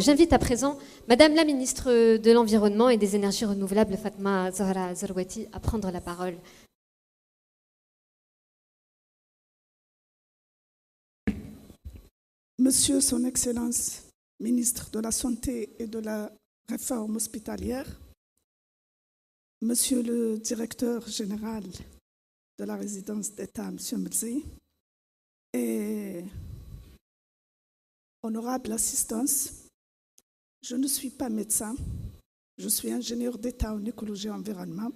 J'invite à présent Madame la ministre de l'Environnement et des Énergies renouvelables, Fatma Zahra Zarouati, à prendre la parole. Monsieur Son Excellence, ministre de la Santé et de la Réforme hospitalière, Monsieur le directeur général de la résidence d'État, Monsieur Mrzi, et honorable assistance, je ne suis pas médecin, je suis ingénieur d'État en écologie et environnement.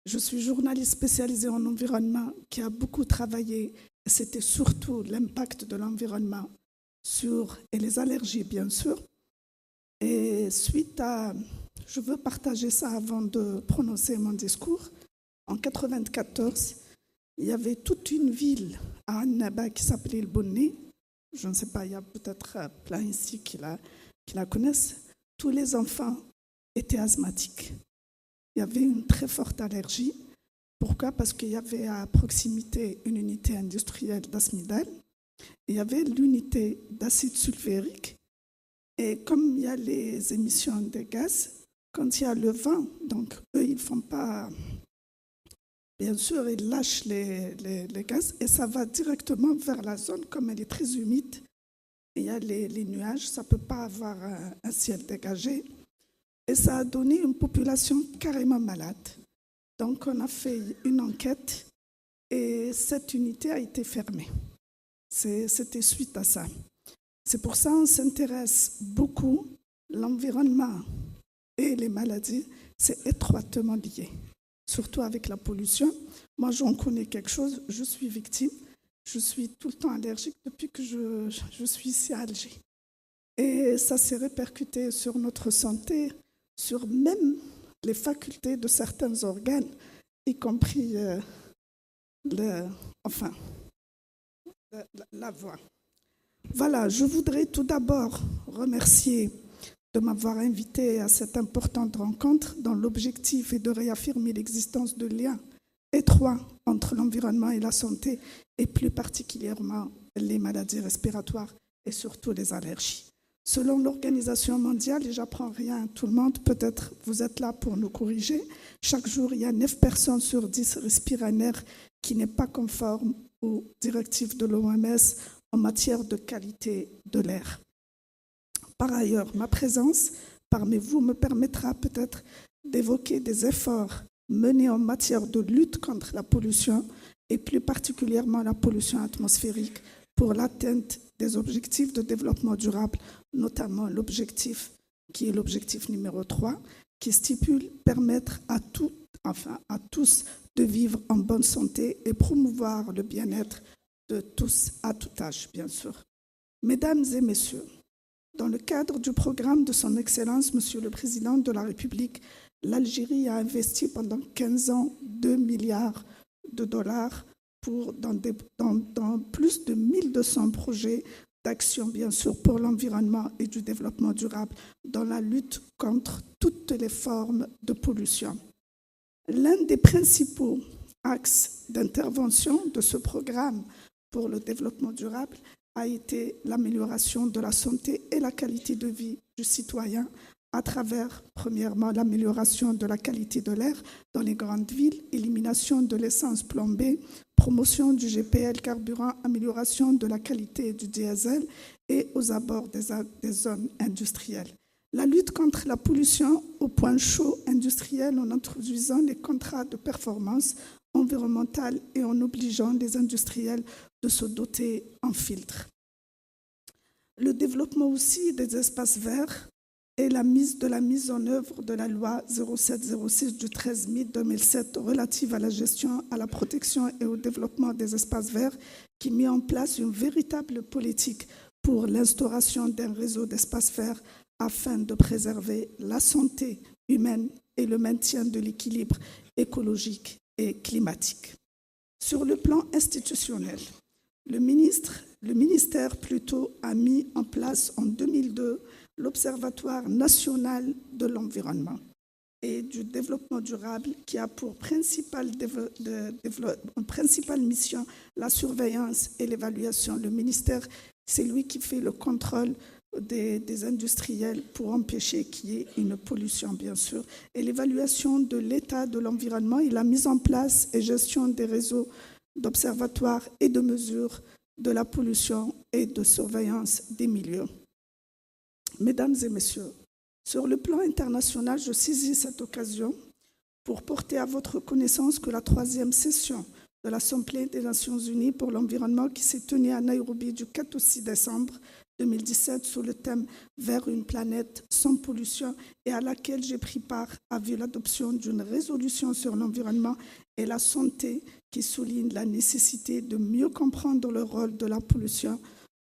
Je suis journaliste spécialisé en environnement qui a beaucoup travaillé, et c'était surtout l'impact de l'environnement et les allergies, bien sûr. Et je veux partager ça avant de prononcer mon discours. En 1994, il y avait toute une ville à Annaba qui s'appelait le Bonnet. Je ne sais pas, il y a peut-être plein ici qui la connaissent. Tous les enfants étaient asthmatiques. Il y avait une très forte allergie. Pourquoi? Parce qu'il y avait à proximité une unité industrielle d'Asmidal. Il y avait l'unité d'acide sulfurique. Et comme il y a les émissions de gaz, quand il y a le vent, donc eux, ils ne font pas... Bien sûr, ils lâchent les gaz et ça va directement vers la zone, comme elle est très humide. Il y a les nuages, ça ne peut pas avoir un ciel dégagé. Et ça a donné une population carrément malade. Donc, on a fait une enquête et cette unité a été fermée. C'était suite à ça. C'est pour ça qu'on s'intéresse beaucoup. L'environnement et les maladies, c'est étroitement lié, surtout avec la pollution. Moi, j'en connais quelque chose, je suis victime. Je suis tout le temps allergique depuis que je suis ici à Alger. Et ça s'est répercuté sur notre santé, sur même les facultés de certains organes, y compris la voix. Voilà, je voudrais tout d'abord remercier de m'avoir invité à cette importante rencontre dont l'objectif est de réaffirmer l'existence de liens étroits entre l'environnement et la santé, et plus particulièrement les maladies respiratoires et surtout les allergies. Selon l'Organisation mondiale, et j'apprends rien à tout le monde, peut-être vous êtes là pour nous corriger, chaque jour, il y a 9 personnes sur 10 respirent un air qui n'est pas conforme aux directives de l'OMS en matière de qualité de l'air. Par ailleurs, ma présence parmi vous me permettra peut-être d'évoquer des efforts menés en matière de lutte contre la pollution et plus particulièrement la pollution atmosphérique pour l'atteinte des objectifs de développement durable, notamment l'objectif qui est l'objectif numéro 3, qui stipule permettre à tous de vivre en bonne santé et promouvoir le bien-être de tous à tout âge, bien sûr. Mesdames et messieurs, dans le cadre du programme de Son Excellence, Monsieur le Président de la République, l'Algérie a investi pendant 15 ans 2 milliards de dollars dans plus de 1200 projets d'action, bien sûr, pour l'environnement et du développement durable dans la lutte contre toutes les formes de pollution. L'un des principaux axes d'intervention de ce programme pour le développement durable a été l'amélioration de la santé et la qualité de vie du citoyen à travers, premièrement, l'amélioration de la qualité de l'air dans les grandes villes, élimination de l'essence plombée, promotion du GPL carburant, amélioration de la qualité du diesel et aux abords des zones industrielles. La lutte contre la pollution au point chaud industriel en introduisant les contrats de performance environnementale et en obligeant les industriels de se doter en filtres. Le développement aussi des espaces verts et la mise en œuvre de la loi 0706 du 13 mai 2007 relative à la gestion, à la protection et au développement des espaces verts qui met en place une véritable politique pour l'instauration d'un réseau d'espaces verts afin de préserver la santé humaine et le maintien de l'équilibre écologique et climatique. Sur le plan institutionnel, le ministère a mis en place en 2002 l'Observatoire national de l'environnement et du développement durable qui a pour principale mission la surveillance et l'évaluation. Le ministère, c'est lui qui fait le contrôle des industriels pour empêcher qu'il y ait une pollution, bien sûr, et l'évaluation de l'état de l'environnement et la mise en place et gestion des réseaux d'observatoires et de mesures de la pollution et de surveillance des milieux. Mesdames et messieurs, sur le plan international, je saisis cette occasion pour porter à votre connaissance que la 3e session de l'Assemblée des Nations Unies pour l'environnement qui s'est tenue à Nairobi du 4 au 6 décembre 2017 sous le thème « Vers une planète sans pollution » et à laquelle j'ai pris part a vu l'adoption d'une résolution sur l'environnement et la santé qui souligne la nécessité de mieux comprendre le rôle de la pollution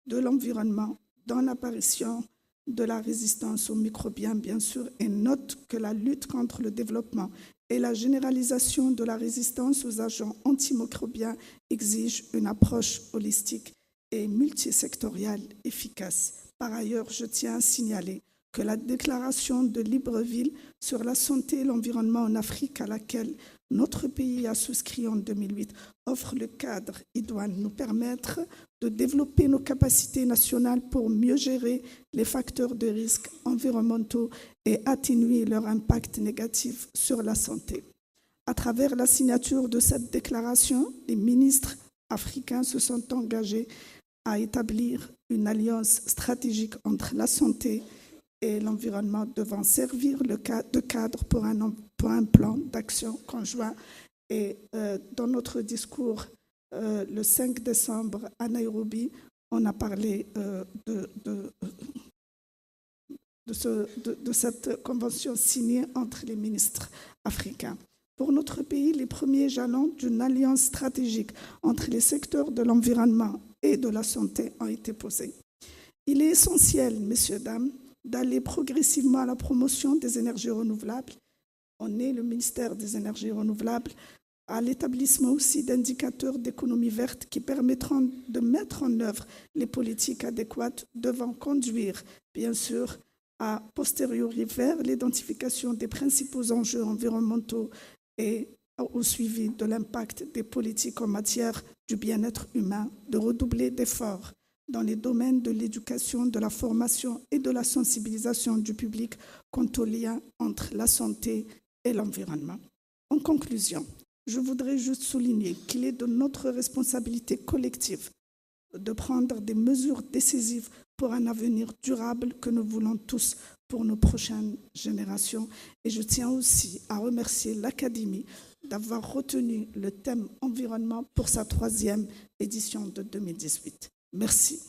de l'environnement dans l'apparition de la résistance aux microbiens, bien sûr, et note que la lutte contre le développement et la généralisation de la résistance aux agents antimicrobiens exige une approche holistique et multisectorielle efficace. Par ailleurs, je tiens à signaler que la déclaration de Libreville sur la santé et l'environnement en Afrique, à laquelle notre pays a souscrit en 2008, offre le cadre et doit nous permettre de développer nos capacités nationales pour mieux gérer les facteurs de risque environnementaux et atténuer leur impact négatif sur la santé. À travers la signature de cette déclaration, les ministres africains se sont engagés à établir une alliance stratégique entre la santé et l'environnement devant servir de cadre pour un plan d'action conjoint. Et dans notre discours le 5 décembre à Nairobi, on a parlé de cette convention signée entre les ministres africains. Pour notre pays, les premiers jalons d'une alliance stratégique entre les secteurs de l'environnement et de la santé ont été posés. Il est essentiel, messieurs, dames, d'aller progressivement à la promotion des énergies renouvelables. On est le ministère des énergies renouvelables, à l'établissement aussi d'indicateurs d'économie verte qui permettront de mettre en œuvre les politiques adéquates devant conduire, bien sûr, à posteriori vers l'identification des principaux enjeux environnementaux et au suivi de l'impact des politiques en matière du bien-être humain, de redoubler d'efforts dans les domaines de l'éducation, de la formation et de la sensibilisation du public quant au lien entre la santé et l'environnement. En conclusion, je voudrais juste souligner qu'il est de notre responsabilité collective de prendre des mesures décisives pour un avenir durable que nous voulons tous pour nos prochaines générations. Et je tiens aussi à remercier l'Académie d'avoir retenu le thème environnement pour sa 3e édition de 2018. Merci.